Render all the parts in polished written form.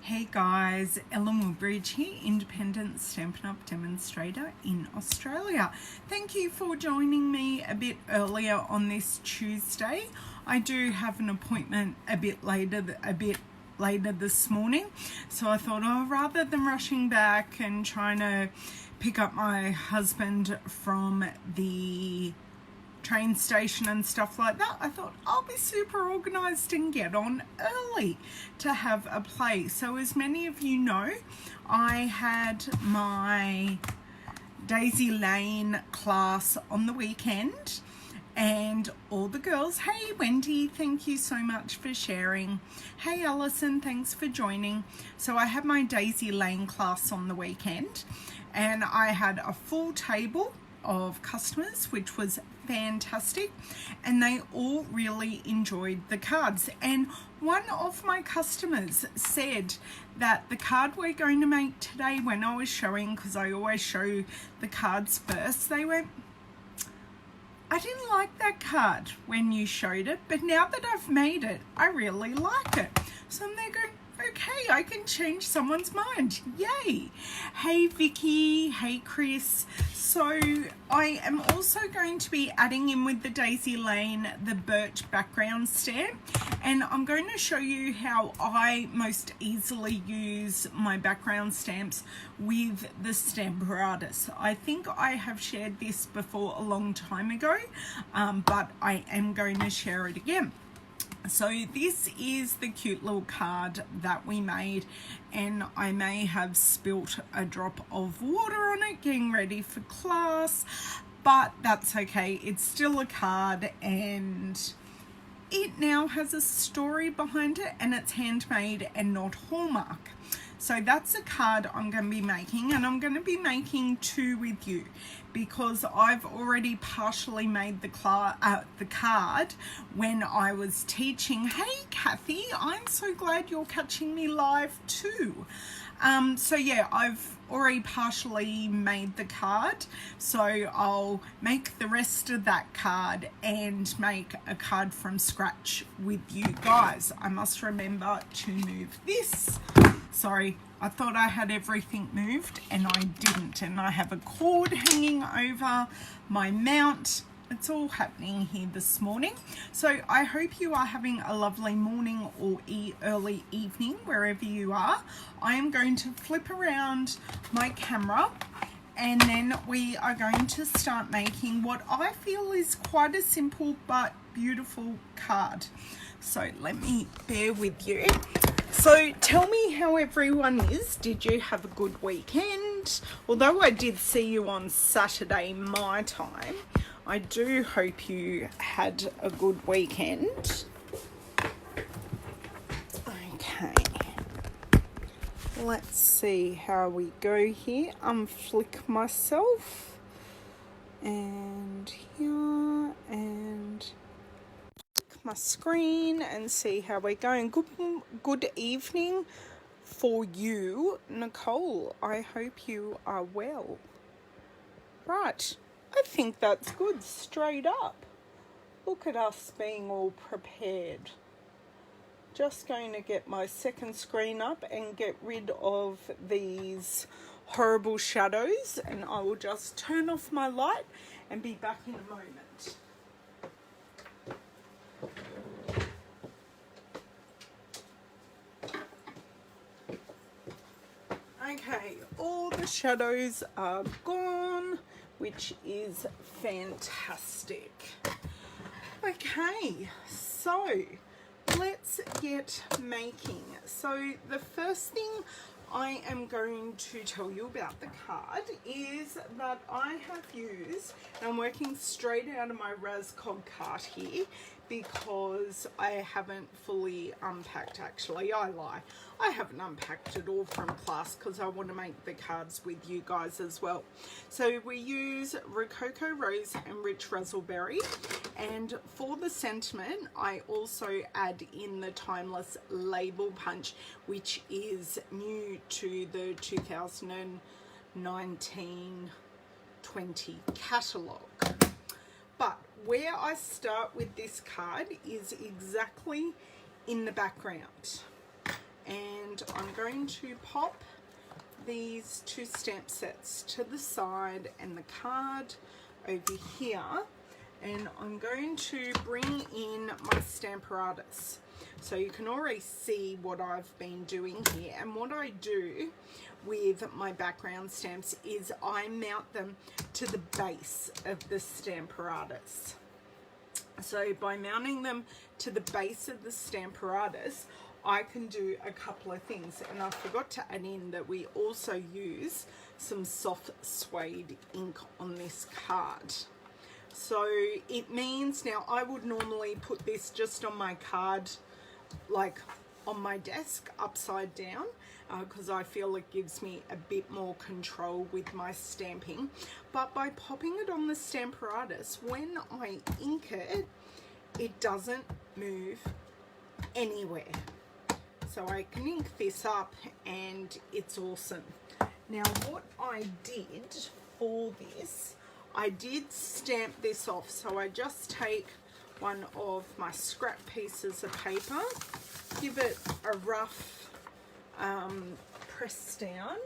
Hey guys, Ellen Woodbridge here, independent Stampin' Up demonstrator in Australia. Thank you for joining me a bit earlier on this Tuesday. I do have an appointment a bit later this morning, so I thought, rather than rushing back and trying to pick up my husband from the train station and stuff like that, I thought I'll be super organized and get on early to have a play. So as many of you know, I had my Daisy Lane class on the weekend, and all the girls, hey Wendy, thank you so much for sharing. Hey Alison, thanks for joining. So I had my Daisy Lane class on the weekend, and I had a full table of customers, which was fantastic, and they all really enjoyed the cards. And one of my customers said that the card we're going to make today, when I was showing, because I always show the cards first, they went, I didn't like that card when you showed it, but now that I've made it, I really like it. So I'm there going, okay, I can change someone's mind. Yay. Hey Vicky, hey Chris. So I am also going to be adding in with the Daisy Lane the Birch background stamp, and I'm going to show you how I most easily use my background stamps with the Stamparatus. I think I have shared this before a long time ago, but I am going to share it again. So this is the cute little card that we made, and I may have spilt a drop of water on it getting ready for class, but that's okay. It's still a card, and it now has a story behind it, and it's handmade and not Hallmark. So that's a card I'm going to be making, and I'm going to be making two with you because I've already partially made the card when I was teaching. Hey Kathy, I'm so glad you're catching me live too. So yeah, I've already partially made the card, so I'll make the rest of that card and make a card from scratch with you guys. I must remember to move this. Sorry, I thought I had everything moved and I didn't, and I have a cord hanging over my mount. It's all happening here this morning. So I hope you are having a lovely morning or early evening wherever you are. I am going to flip around my camera, and then we are going to start making what I feel is quite a simple but beautiful card. So let me bear with you. So tell me how everyone is. Did you have a good weekend? Although I did see you on Saturday my time, I do hope you had a good weekend. Okay. Let's see how we go here. Unflick myself. And here, and my screen, and see how we're going. Good evening for you, Nicole. I hope you are well. Right, I think that's good. Straight up. Look at us being all prepared. Just going to get my second screen up and get rid of these horrible shadows, and I will just turn off my light and be back in a moment. Okay, all the shadows are gone, which is fantastic. Okay, so let's get making. So the first thing I am going to tell you about the card is that I have used, and I'm working straight out of my Razcog cart here because I haven't fully unpacked. Actually, I lie. I haven't unpacked it all from class because I want to make the cards with you guys as well. So we use Rococo Rose and Rich Razzleberry, and for the sentiment I also add in the Timeless Label Punch, which is new to the 2019-20 catalogue. But where I start with this card is exactly in the background. and I'm going to pop these 2 stamp sets to the side and the card over here, and I'm going to bring in my Stamparatus. So you can already see what I've been doing here, and what I do with my background stamps is I mount them to the base of the Stamparatus. So by mounting them to the base of the Stamparatus, I can do a couple of things, and I forgot to add in that we also use some soft suede ink on this card. So it means, now I would normally put this just on my card, like on my desk upside down, because I feel it gives me a bit more control with my stamping. But by popping it on the Stamparatus, when I ink it, it doesn't move anywhere. So I can ink this up and it's awesome. Now what I did for this, I did stamp this off. So I just take one of my scrap pieces of paper, give it a rough press down,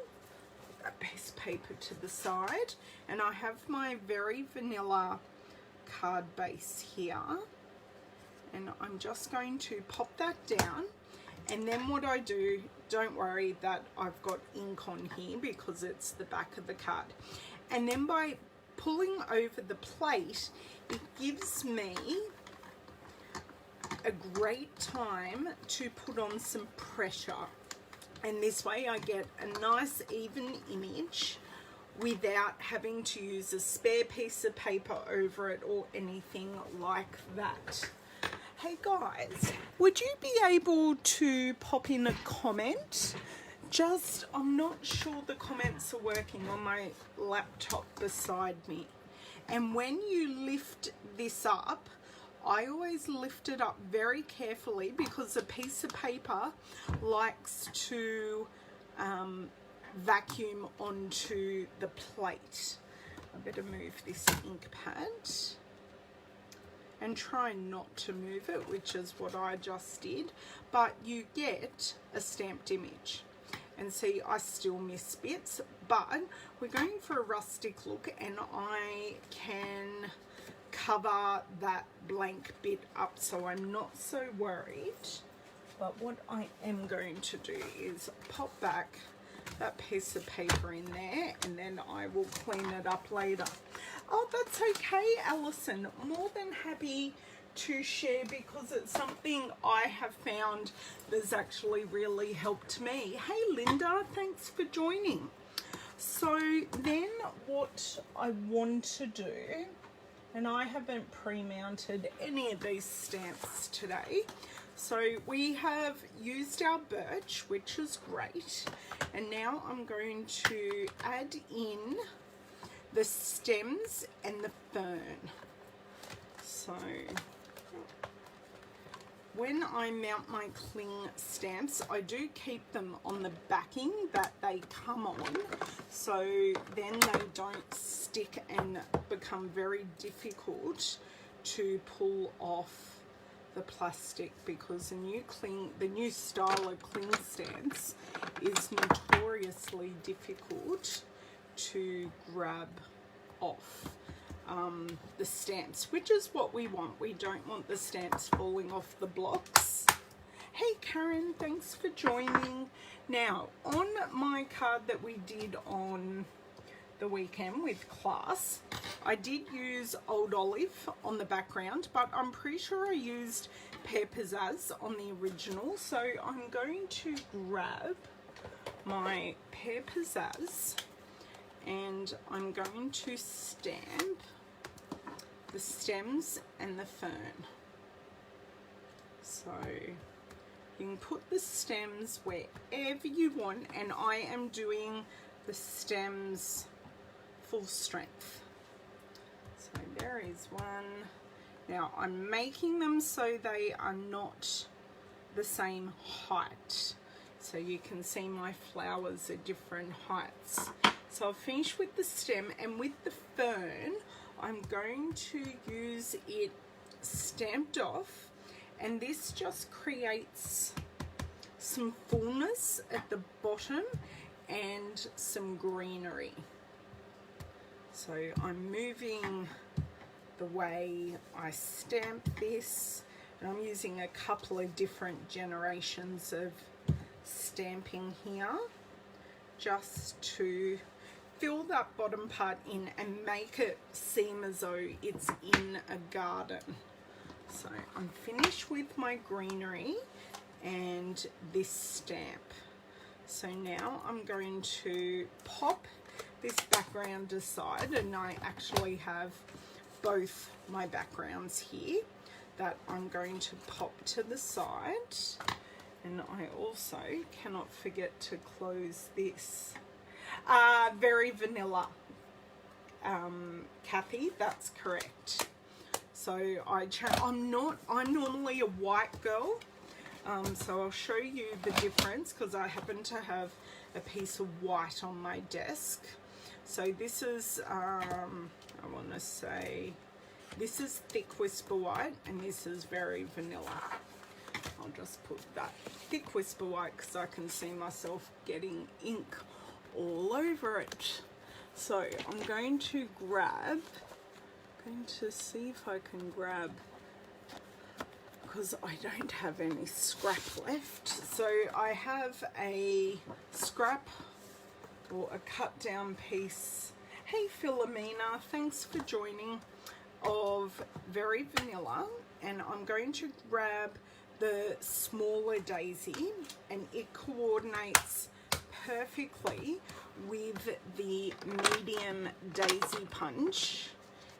that piece of paper to the side, and I have my very vanilla card base here, and I'm just going to pop that down. And then what I do, don't worry that I've got ink on here because it's the back of the card. And then by pulling over the plate, it gives me a great time to put on some pressure. And this way I get a nice even image without having to use a spare piece of paper over it or anything like that. Hey guys, would you be able to pop in a comment? Just, I'm not sure the comments are working on my laptop beside me. And when you lift this up, I always lift it up very carefully because a piece of paper likes to vacuum onto the plate. I better move this ink pad and try not to move it, which is what I just did, but you get a stamped image. And see, I still miss bits, but we're going for a rustic look, and I can cover that blank bit up, so I'm not so worried. But what I am going to do is pop back that piece of paper in there, and then I will clean it up later. Oh, that's okay, Alison. More than happy to share because it's something I have found that's actually really helped me. Hey, Linda, thanks for joining. So then what I want to do, and I haven't pre-mounted any of these stamps today, so we have used our birch, which is great, and now I'm going to add in the stems and the fern. So when I mount my cling stamps, I do keep them on the backing that they come on, so then they don't stick and become very difficult to pull off the plastic, because the new style of cling stamps is notoriously difficult to grab off the stamps, which is what we want. We don't want the stamps falling off the blocks. Hey Karen, thanks for joining. Now on my card that we did on the weekend with class, I did use Old Olive on the background, but I'm pretty sure I used Pear Pizzazz on the original, so I'm going to grab my Pear Pizzazz and I'm going to stamp the stems and the fern. So you can put the stems wherever you want, and I am doing the stems full strength. So there is one. Now I'm making them so they are not the same height, so you can see my flowers are different heights. So I'll finish with the stem, and with the fern I'm going to use it stamped off, and this just creates some fullness at the bottom and some greenery. So I'm moving the way I stamp this, and I'm using a couple of different generations of stamping here just to fill that bottom part in and make it seem as though it's in a garden. So I'm finished with my greenery and this stamp. So now I'm going to pop this background aside, and I actually have both my backgrounds here that I'm going to pop to the side. And I also cannot forget to close this. Very vanilla, Kathy, that's correct. So I'm normally a white girl, so I'll show you the difference because I happen to have a piece of white on my desk. So this is, I want to say, this is thick whisper white and this is very vanilla. I'll just put that thick whisper white because I can see myself getting ink all over it. So I'm going to see if I can grab, because I don't have any scrap left. So I have a scrap or a cut down piece. Hey Philomena, thanks for joining, of very vanilla, and I'm going to grab the smaller daisy, and it coordinates perfectly with the medium daisy punch,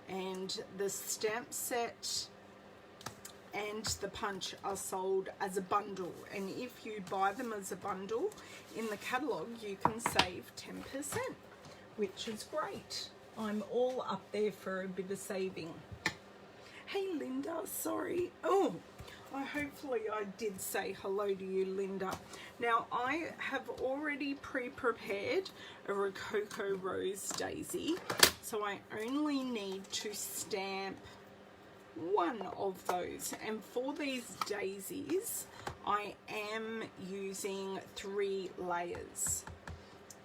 and the stamp set and the punch are sold as a bundle, and if you buy them as a bundle in the catalogue you can save 10%, which is great. I'm all up there for a bit of saving. Hey Linda, sorry. Oh, hopefully I did say hello to you, Linda. Now I have already pre-prepared a Rococo Rose daisy, so I only need to stamp one of those, and for these daisies I am using 3 layers,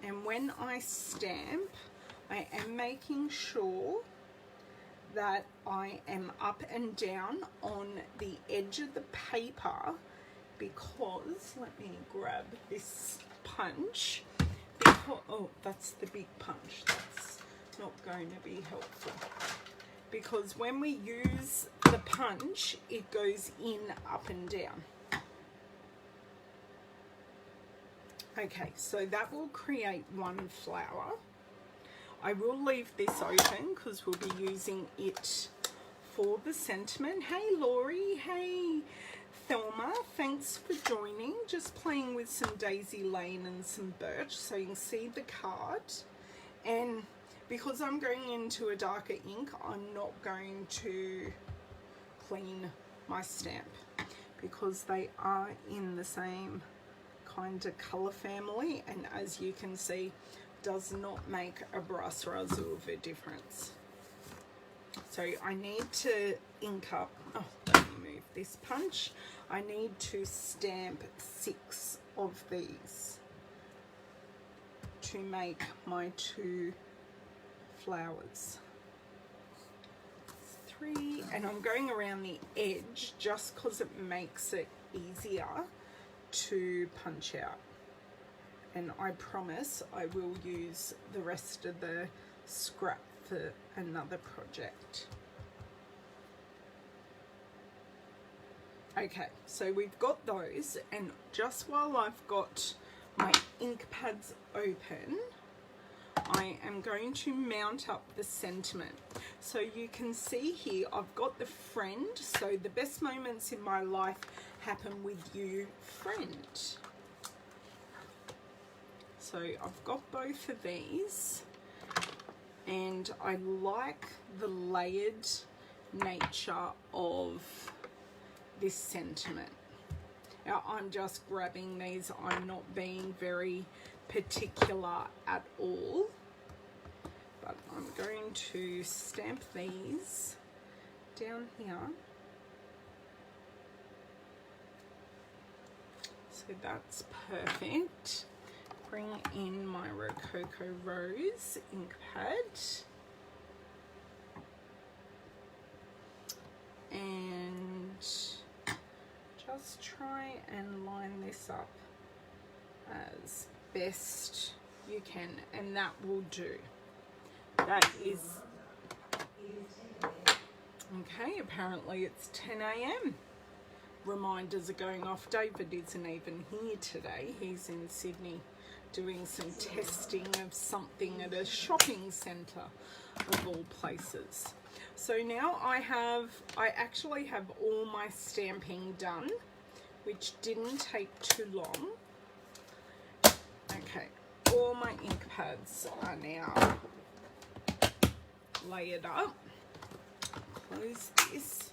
and when I stamp I am making sure that I am up and down on the edge of the paper, because let me grab this punch, because, oh, that's the big punch, that's not going to be helpful, because when we use the punch it goes in, up and down. Okay, so that will create one flower. I will leave this open because we'll be using it for the sentiment. Hey Laurie, hey Thelma, thanks for joining. Just playing with some Daisy Lane and some Birch so you can see the card. And because I'm going into a darker ink, I'm not going to clean my stamp because they are in the same kind of colour family, and as you can see, does not make a brass razzle of a difference. So I need to ink up, oh, let me move this punch. I need to stamp 6 of these to make my 2 flowers. 3, and I'm going around the edge just because it makes it easier to punch out. And I promise I will use the rest of the scrap for another project. Okay, so we've got those, and just while I've got my ink pads open, I am going to mount up the sentiment. So you can see here I've got the friend, so the best moments in my life happen with you, friend. So I've got both of these, and I like the layered nature of this sentiment. Now I'm just grabbing these, I'm not being very particular at all, but I'm going to stamp these down here. So that's perfect. Bring in my Rococo Rose ink pad. And just try and line this up as best you can, and that will do. That is okay. Apparently it's 10 a.m. Reminders are going off. David isn't even here today. He's in Sydney doing some testing of something at a shopping centre of all places. So now I actually have all my stamping done, which didn't take too long. Okay, all my ink pads are now layered up. Close this.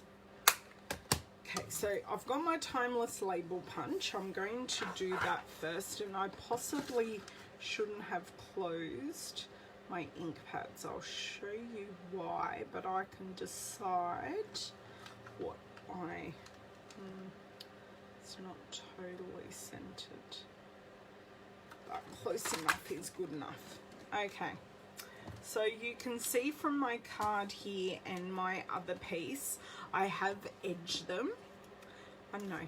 Okay, so I've got my timeless label punch. I'm going to do that first, and I possibly shouldn't have closed my ink pads. I'll show you why, but I can decide what it's not totally centered, but close enough is good enough. Okay, so you can see from my card here and my other piece, I have edged them. I know,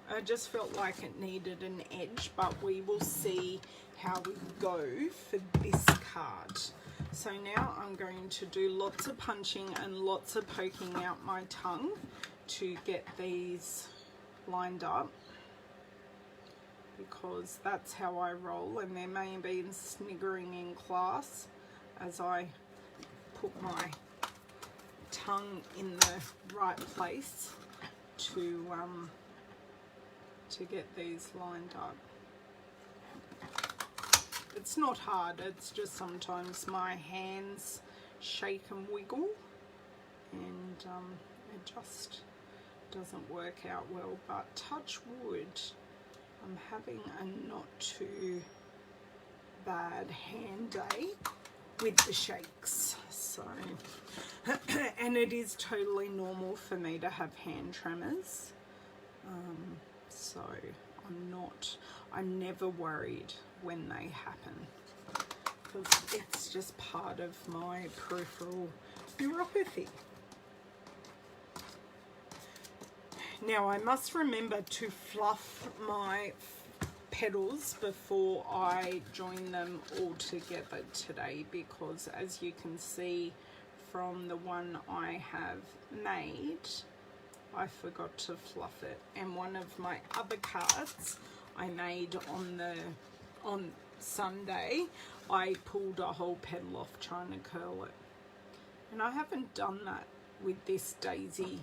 I just felt like it needed an edge, but we will see how we go for this card. So now I'm going to do lots of punching and lots of poking out my tongue to get these lined up, because that's how I roll, and there may be sniggering in class as I put my tongue in the right place to get these lined up. It's not hard, it's just sometimes my hands shake and wiggle, and it just doesn't work out well, but touch wood, I'm having a not too bad hand day with the shakes. So and it is totally normal for me to have hand tremors, so I'm never worried when they happen, because it's just part of my peripheral neuropathy. Now I must remember to fluff my petals before I join them all together today, because as you can see from the one I have made, I forgot to fluff it, and one of my other cards I made on Sunday, I pulled a whole petal off trying to curl it, and I haven't done that with this Daisy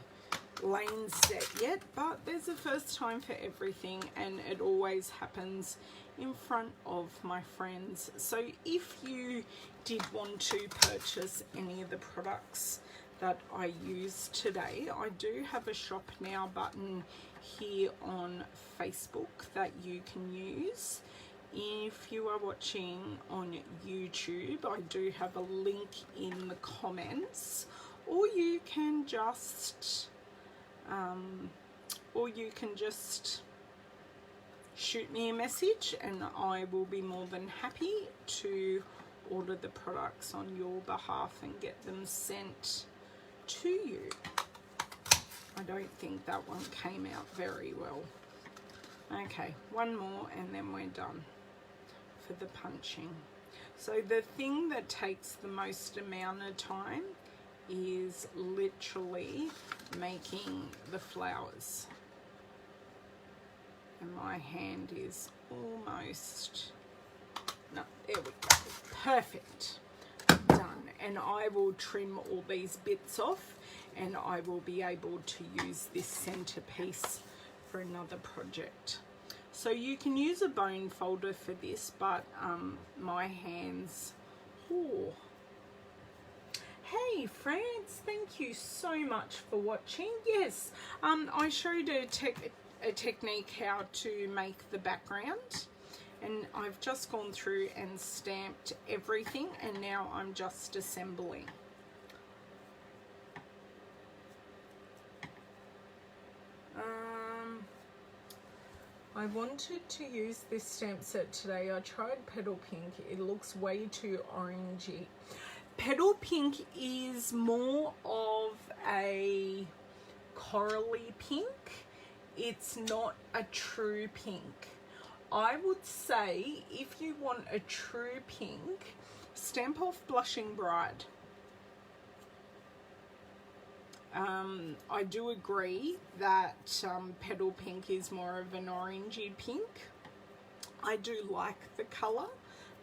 Lane set yet, but there's a first time for everything, and it always happens in front of my friends. So if you did want to purchase any of the products that I use today, I do have a shop now button here on Facebook that you can use. If you are watching on YouTube, I do have a link in the comments, or you can just shoot me a message, and I will be more than happy to order the products on your behalf and get them sent to you. I don't think that one came out very well. Okay, one more and then we're done for the punching. So the thing that takes the most amount of time is literally making the flowers. And my hand is almost, no, there we go, perfect, done. And I will trim all these bits off, and I will be able to use this centerpiece for another project. So you can use a bone folder for this, but my hands, oh. Hey France, thank you so much for watching. Yes, I showed a technique how to make the background, and I've just gone through and stamped everything, and now I'm just assembling. I wanted to use this stamp set today. I tried Petal Pink. It looks way too orangey. Petal Pink is more of a corally pink. It's not a true pink. I would say if you want a true pink, stamp off Blushing Bride. I do agree that Petal Pink is more of an orangey pink. I do like the colour,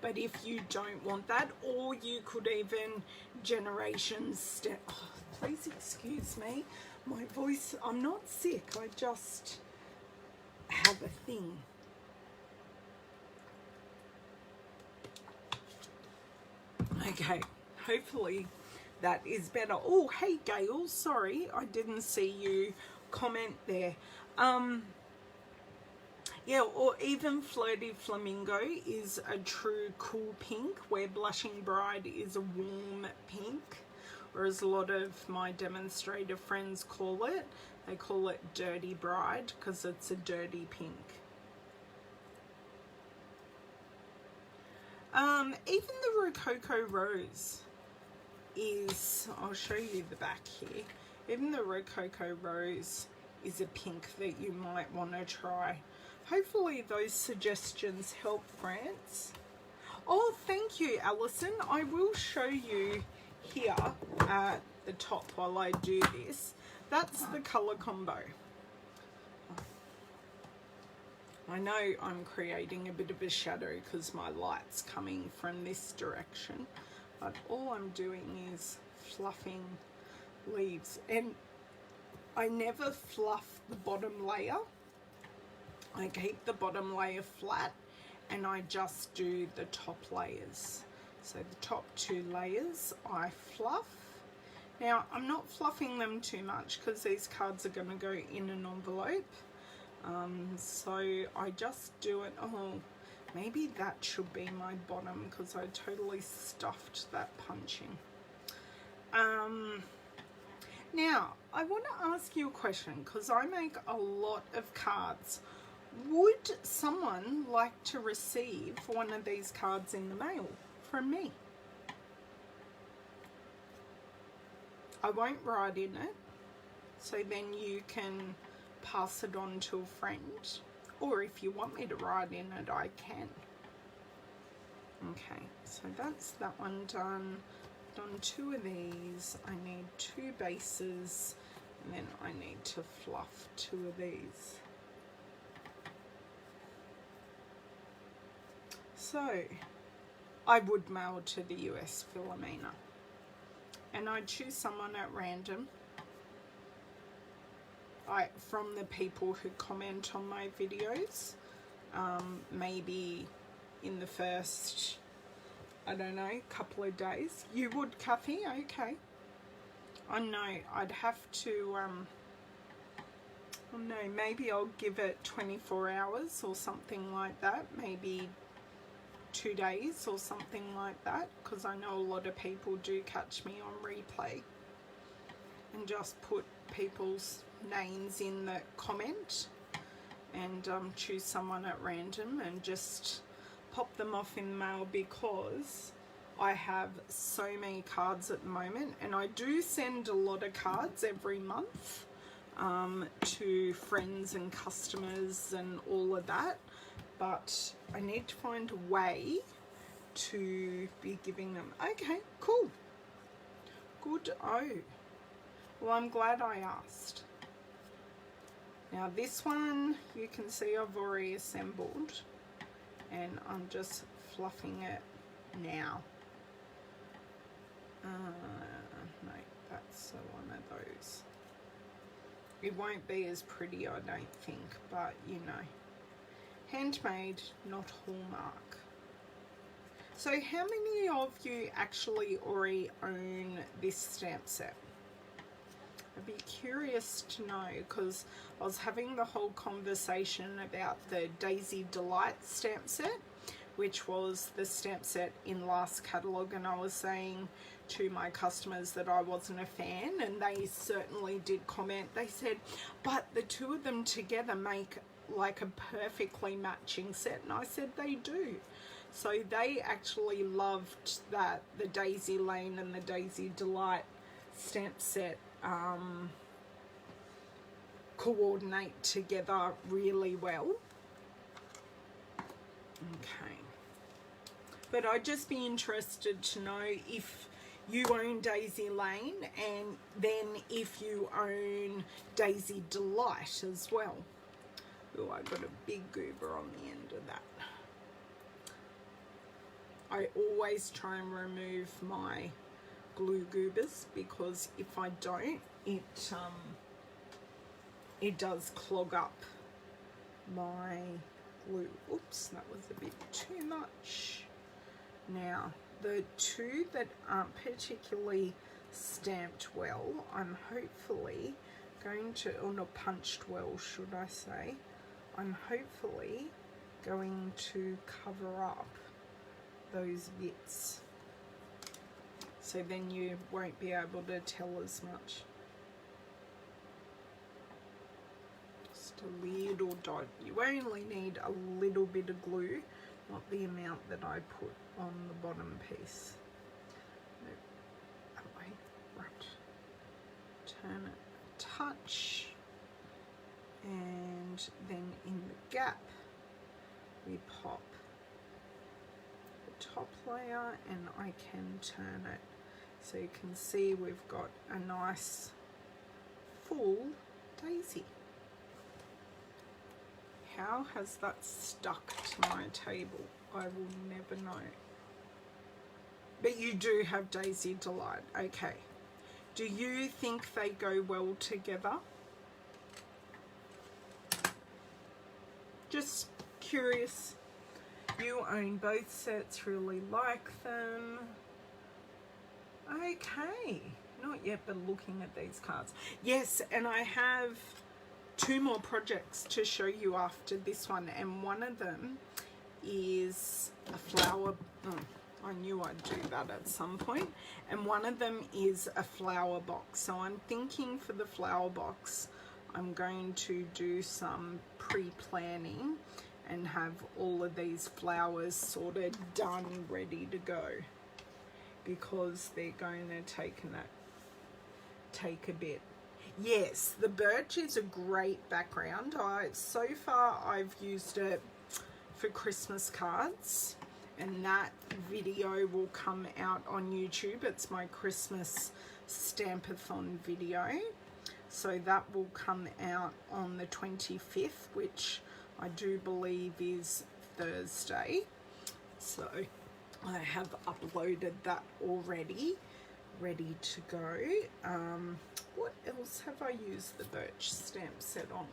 but if you don't want that, or you could even Generations oh, please excuse me, my voice, I'm not sick, I just have a thing. Okay, hopefully that is better. Oh, hey Gail, sorry, I didn't see you comment there. Yeah, or even Flirty Flamingo is a true cool pink, where Blushing Bride is a warm pink, whereas a lot of my demonstrator friends call it, they call it Dirty Bride because it's a dirty pink. Even the Rococo Rose is, I'll show you the back here, even the Rococo Rose is a pink that you might want to try. Hopefully those suggestions help, France. Oh, thank you, Alison. I will show you here at the top while I do this. That's the colour combo. I know I'm creating a bit of a shadow because my light's coming from this direction, but all I'm doing is fluffing leaves, and I never fluff the bottom layer. I keep the bottom layer flat and I just do the top layers. So the top two layers I fluff. Now I'm not fluffing them too much because these cards are going to go in an envelope. So I just do it, oh, maybe that should be my bottom because I totally stuffed that punching. Now, I want to ask you a question because I make a lot of cards. Would someone like to receive one of these cards in the mail from me? I won't write in it, so then you can pass it on to a friend, or if you want me to write in it, I can. Okay, so that's that one done. Done two of these. I need two bases, and then I need to fluff two of these. So I would mail to the US, Philomena, and I'd choose someone at random. From the people who comment on my videos, maybe in the first, I don't know, couple of days. You would, Kathy? Okay. I know, I'd have to, oh no, maybe I'll give it 24 hours or something like that, maybe 2 days or something like that, because I know a lot of people do catch me on replay, and just put people's names in the comment and choose someone at random and just pop them off in the mail, because I have so many cards at the moment, and I do send a lot of cards every month to friends and customers and all of that, but I need to find a way to be giving them. Okay, cool, good. Oh, well, I'm glad I asked. Now this one, you can see I've already assembled, and I'm just fluffing it now. No, that's one of those. It won't be as pretty, I don't think, but you know, handmade, not Hallmark. So how many of you actually already own this stamp set? I'd be curious to know, because I was having the whole conversation about the Daisy Delight stamp set, which was the stamp set in last catalogue, and I was saying to my customers that I wasn't a fan, and they certainly did comment. They said, but the two of them together make like a perfectly matching set, and I said they do. So they actually loved that the Daisy Lane and the Daisy Delight stamp set coordinate together really well. Okay, but I'd just be interested to know if you own Daisy Lane, and then if you own Daisy Delight as well. Oh, I got a big goober on the end of that. I always try and remove my glue goobers, because if I don't, it does clog up my glue. Oops, that was a bit too much. Now, the two that aren't particularly stamped well, I'm hopefully going to, or not punched well, should I say, I'm hopefully going to cover up those bits, so then you won't be able to tell as much. Just a little dot. You only need a little bit of glue, not the amount that I put on the bottom piece. Nope. That way. Right. Turn it a touch, and then in the gap we pop the top layer, and I can turn it so you can see we've got a nice full daisy. How has that stuck to my table? I will never know. But you do have Daisy Delight. Okay. Do you think they go well together? Just curious. You own both sets, really like them. Okay. Not yet, but looking at these cards. Yes, and I have 2 more projects to show you after this one, and one of them is a flower. I knew I'd do that at some point. And one of them is a flower box. So I'm thinking for the flower box, I'm going to do some pre-planning and have all of these flowers sort of done, ready to go, because they're going to take a bit. Yes, the birch is a great background. So far I've used it for Christmas cards, and that video will come out on YouTube. It's my Christmas Stampathon video, so that will come out on the 25th, which I do believe is Thursday. So I have uploaded that already, ready to go. What else have I used the birch stamp set on?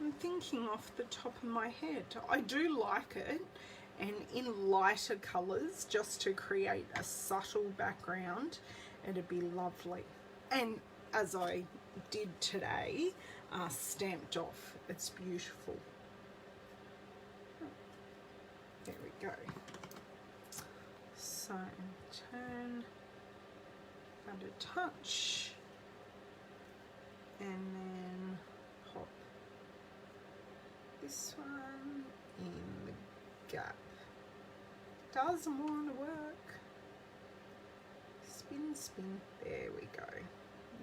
I'm thinking off the top of my head. I do like it, and in lighter colours, just to create a subtle background, it'd be lovely. And as I did today, stamped off. It's beautiful. There we go. So turn that a touch, and then pop this one in the gap. Doesn't want to work. Spin, spin. There we go.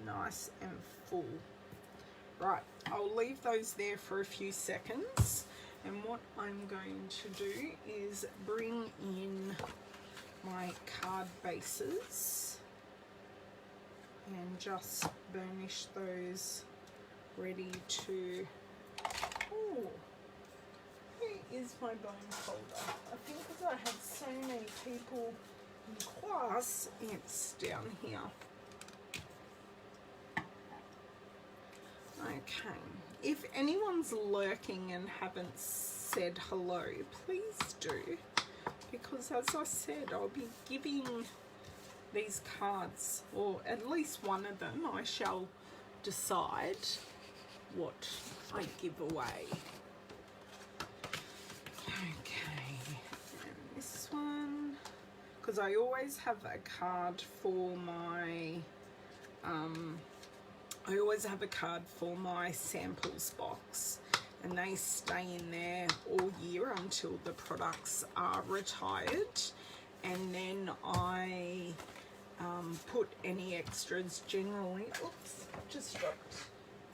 Nice and full. Right, I'll leave those there for a few seconds, and what I'm going to do is bring in my card bases and just burnish those, ready to... Oh, where is my bone folder? I think because I had so many people in class, it's down here. Okay, if anyone's lurking and haven't said hello, please do, because as I said, I'll be giving these cards, or at least one of them. I shall decide what I give away. Okay, and this one, because I always have a card for my I always have a card for my samples box, and they stay in there all year until the products are retired. And then I put any extras generally, oops, just dropped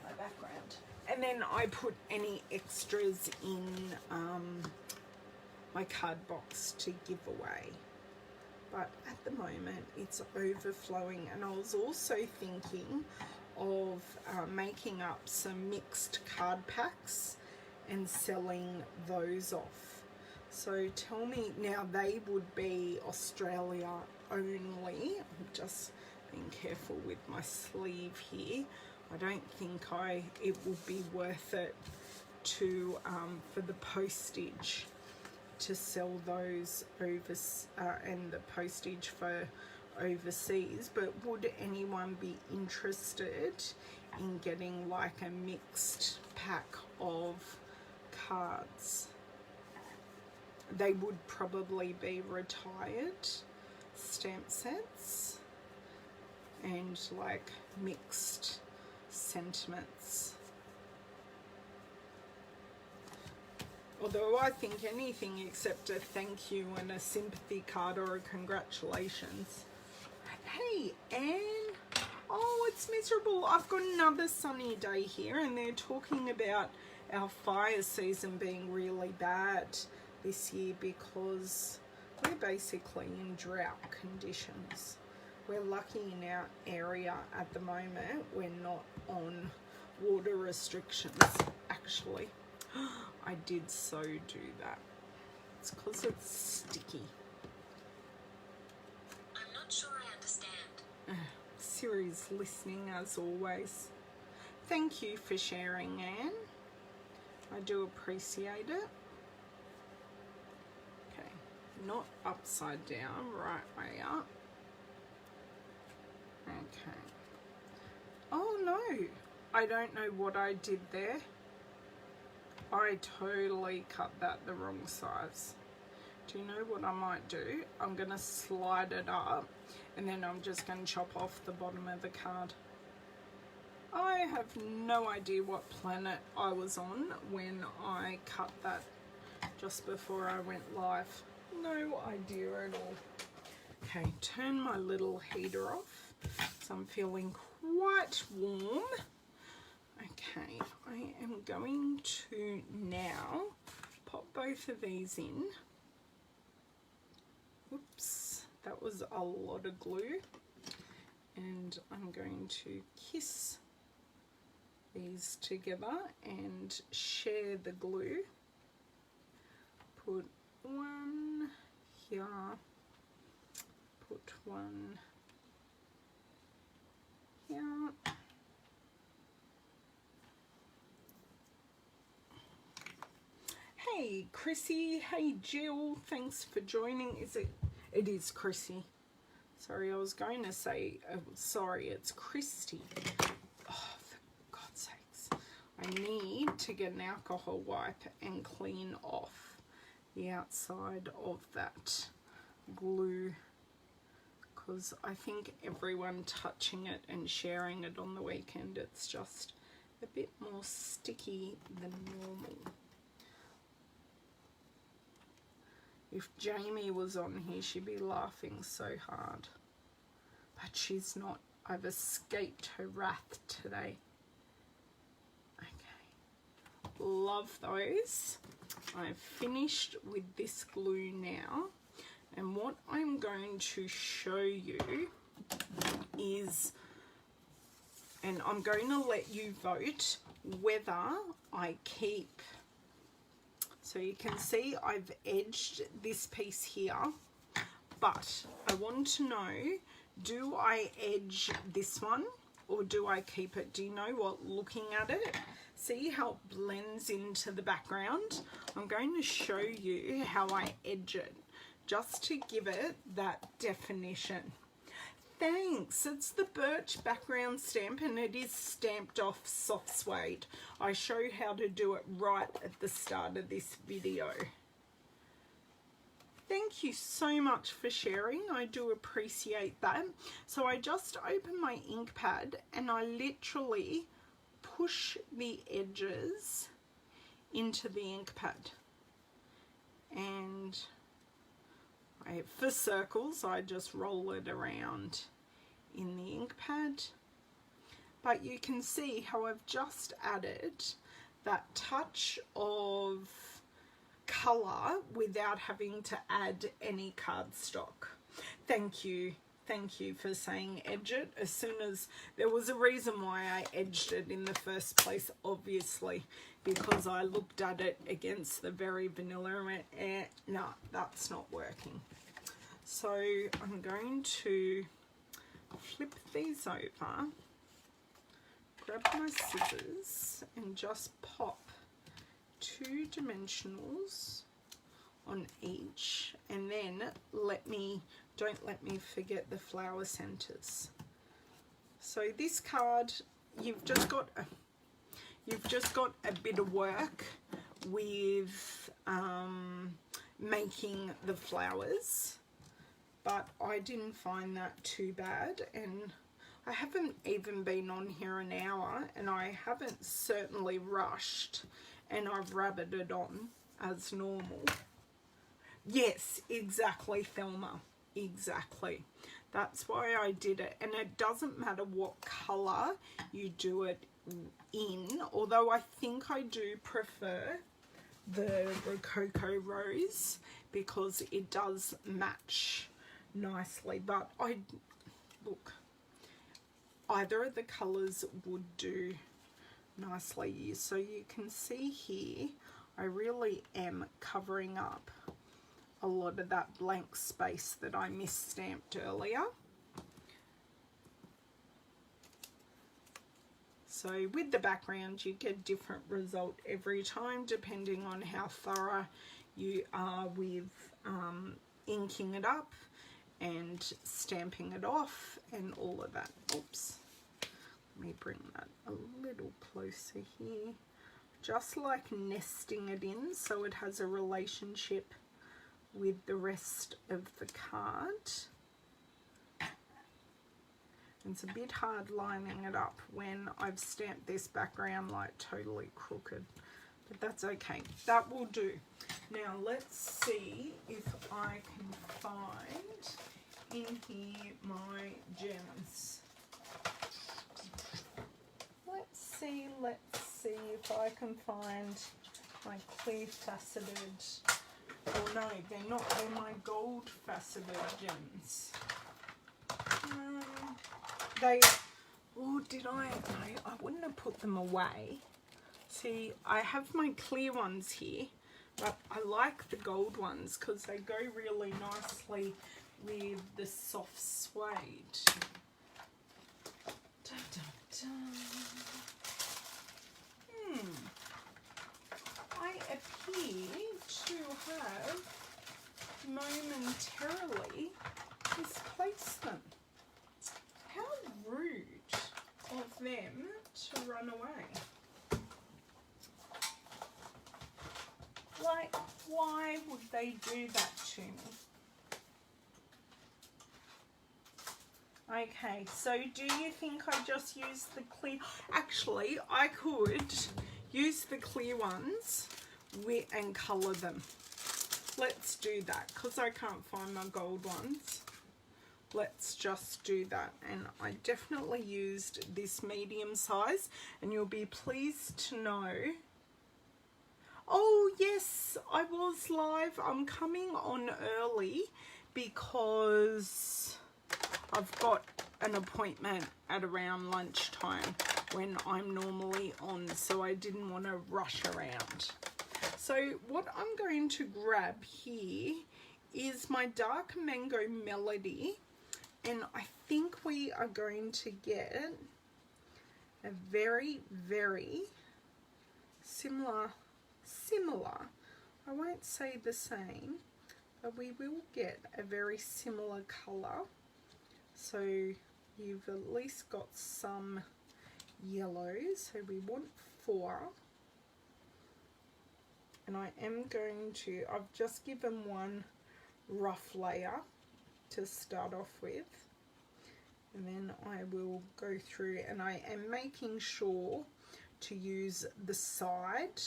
my background. And then I put any extras in my card box to give away. But at the moment it's overflowing, and I was also thinking of making up some mixed card packs and selling those off. So tell me, now they would be Australia only. I'm just being careful with my sleeve here. I don't think it will be worth it to for the postage to sell those over and the postage for overseas. But would anyone be interested in getting like a mixed pack of cards? They would probably be retired stamp sets and like mixed sentiments. Although I think anything except a thank you and a sympathy card or a congratulations. Hey, Anne. Oh, it's miserable. I've got another sunny day here, and they're talking about our fire season being really bad this year because we're basically in drought conditions. We're lucky in our area at the moment. We're not on water restrictions, actually. I did so do that. It's because it's sticky. I'm not sure I understand. Siri's listening as always. Thank you for sharing, Anne. I do appreciate it. Okay, not upside down, right way up. Okay. Oh no, I don't know what I did there. I totally cut that the wrong size. Do you know what I might do? I'm going to slide it up, and then I'm just going to chop off the bottom of the card. I have no idea what planet I was on when I cut that just before I went live. No idea at all. Okay, turn my little heater off, so I'm feeling quite warm. Okay, I am going to now pop both of these in. Oops, that was a lot of glue. And I'm going to kiss these together and share the glue. Put one here, put one here. Hey Chrissy, hey Jill, thanks for joining. It is Chrissy. Sorry, I was going to say, sorry, it's Christy. Oh, for God's sakes. I need to get an alcohol wipe and clean off the outside of that glue, because I think everyone touching it and sharing it on the weekend, it's just a bit more sticky than normal. If Jamie was on here, she'd be laughing so hard. But she's not. I've escaped her wrath today. Okay. Love those. I've finished with this glue now. And what I'm going to show you is, and I'm going to let you vote whether I keep. So you can see I've edged this piece here, but I want to know, do I edge this one or do I keep it? Do you know what? Looking at it, see how it blends into the background? I'm going to show you how I edge it, just to give it that definition. Thanks. It's the Birch background stamp, and it is stamped off soft suede. I show how to do it right at the start of this video. Thank you so much for sharing. I do appreciate that. So I just open my ink pad and I literally push the edges into the ink pad. And for circles, I just roll it around in the ink pad. But you can see how I've just added that touch of colour without having to add any cardstock. Thank you for saying edge it. As soon as there was a reason why I edged it in the first place, obviously, because I looked at it against the very vanilla and went, no, that's not working. So I'm going to flip these over, grab my scissors and just pop 2 dimensionals on each, and then don't let me forget the flower centers. So this card, you've just got a bit of work with making the flowers, but I didn't find that too bad, and I haven't even been on here an hour, and I haven't certainly rushed, and I've rabbited on as normal. Yes, exactly, Thelma, exactly. That's why I did it, and it doesn't matter what colour you do it in, although I think I do prefer the Rococo Rose because it does match nicely, but look, either of the colours would do nicely. So you can see here I really am covering up a lot of that blank space that I misstamped earlier. So with the background you get a different result every time depending on how thorough you are with inking it up and stamping it off and all of that. Oops, let me bring that a little closer here. Just like nesting it in so it has a relationship with the rest of the card. It's a bit hard lining it up when I've stamped this background like totally crooked, but that's okay, that will do. Now let's see if I can find in here my gems. Let's see if I can find my clear faceted, oh no, they're not, they're my gold faceted gems. Did I? No, I wouldn't have put them away. See, I have my clear ones here, but I like the gold ones because they go really nicely with the soft suede. Dun, dun, dun. I appear to have momentarily misplaced them. How rude of them to run away. Like, why would they do that to me? Okay, so do you think I just use the clear? Actually, I could use the clear ones and colour them. Let's do that because I can't find my gold ones. Let's just do that. And I definitely used this medium size, and you'll be pleased to know. Oh yes, I was live. I'm coming on early because I've got an appointment at around lunchtime when I'm normally on, so I didn't want to rush around. So what I'm going to grab here is my Dark Mango Melody, and I think we are going to get a very, very similar, I won't say the same, but we will get a very similar colour. So you've at least got some yellows, so we want 4. And I am going to, I've just given one rough layer to start off with, and then I will go through, and I am making sure to use the side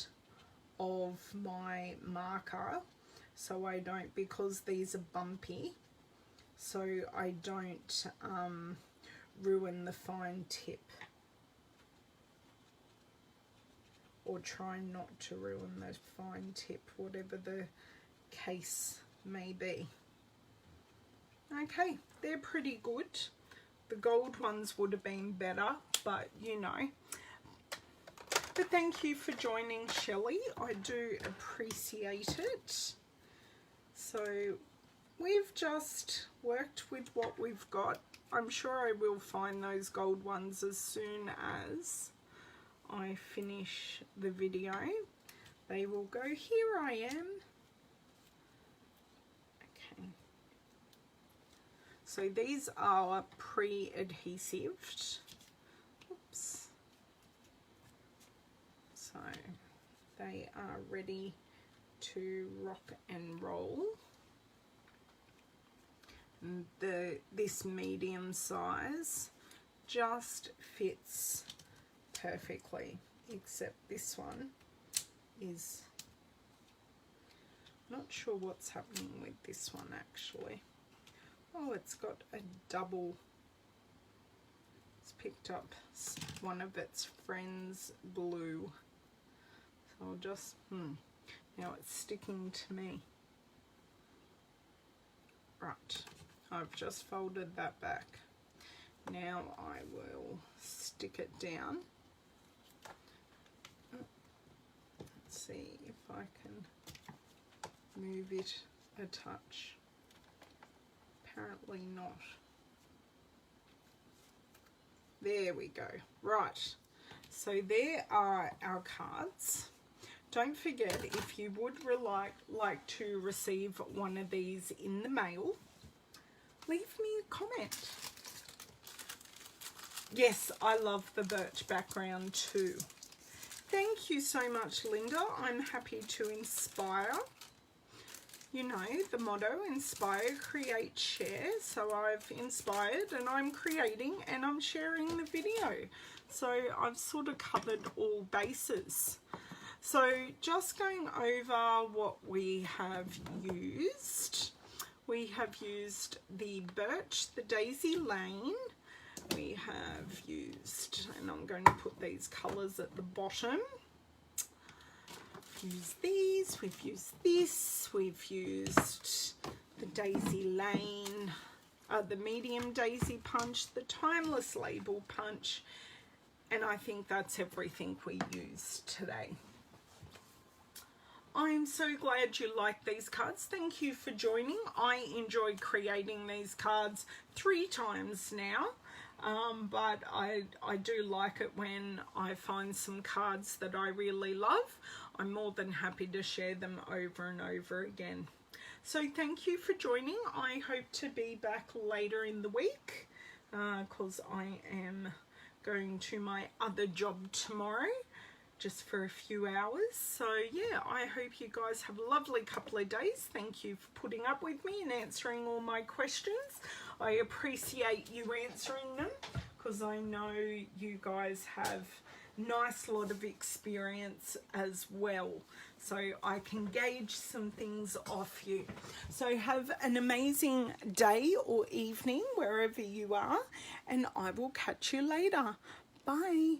of my marker so I don't, because these are bumpy, so I don't ruin the fine tip, or try not to ruin the fine tip, whatever the case may be. Okay, they're pretty good. The gold ones would have been better, but you know. But thank you for joining, Shelley. I do appreciate it. So we've just worked with what we've got. I'm sure I will find those gold ones as soon as I finish the video. They will go. Here I am. Okay. So these are pre-adhesived. Oops. So they are ready to rock and roll. And this medium size just fits perfectly, except this one is, not sure what's happening with this one actually. Oh, it's got a double, it's picked up one of its friends' blue. So I'll just, now it's sticking to me. Right, I've just folded that back. Now I will stick it down. Let's see if I can move it a touch. Apparently not. There we go. Right, so there are our cards. Don't forget, if you would like to receive one of these in the mail, leave me a comment. Yes, I love the birch background too. Thank you so much, Linda. I'm happy to inspire. You know, the motto, inspire, create, share. So I've inspired and I'm creating and I'm sharing the video. So I've sort of covered all bases. So just going over what we have used. We have used the birch, the daisy lane. We have used, and I'm going to put these colours at the bottom. We've used these, we've used this, we've used the daisy lane, the medium daisy punch, the timeless label punch, and I think that's everything we used today. I'm so glad you like these cards. Thank you for joining. I enjoyed creating these cards 3 times now, but I do like it when I find some cards that I really love. I'm more than happy to share them over and over again. So thank you for joining. I hope to be back later in the week because I am going to my other job tomorrow, just for a few hours. So yeah, I hope you guys have a lovely couple of days. Thank you for putting up with me and answering all my questions. I appreciate you answering them because I know you guys have nice lot of experience as well, so I can gauge some things off you. So have an amazing day or evening wherever you are, and I will catch you later. Bye.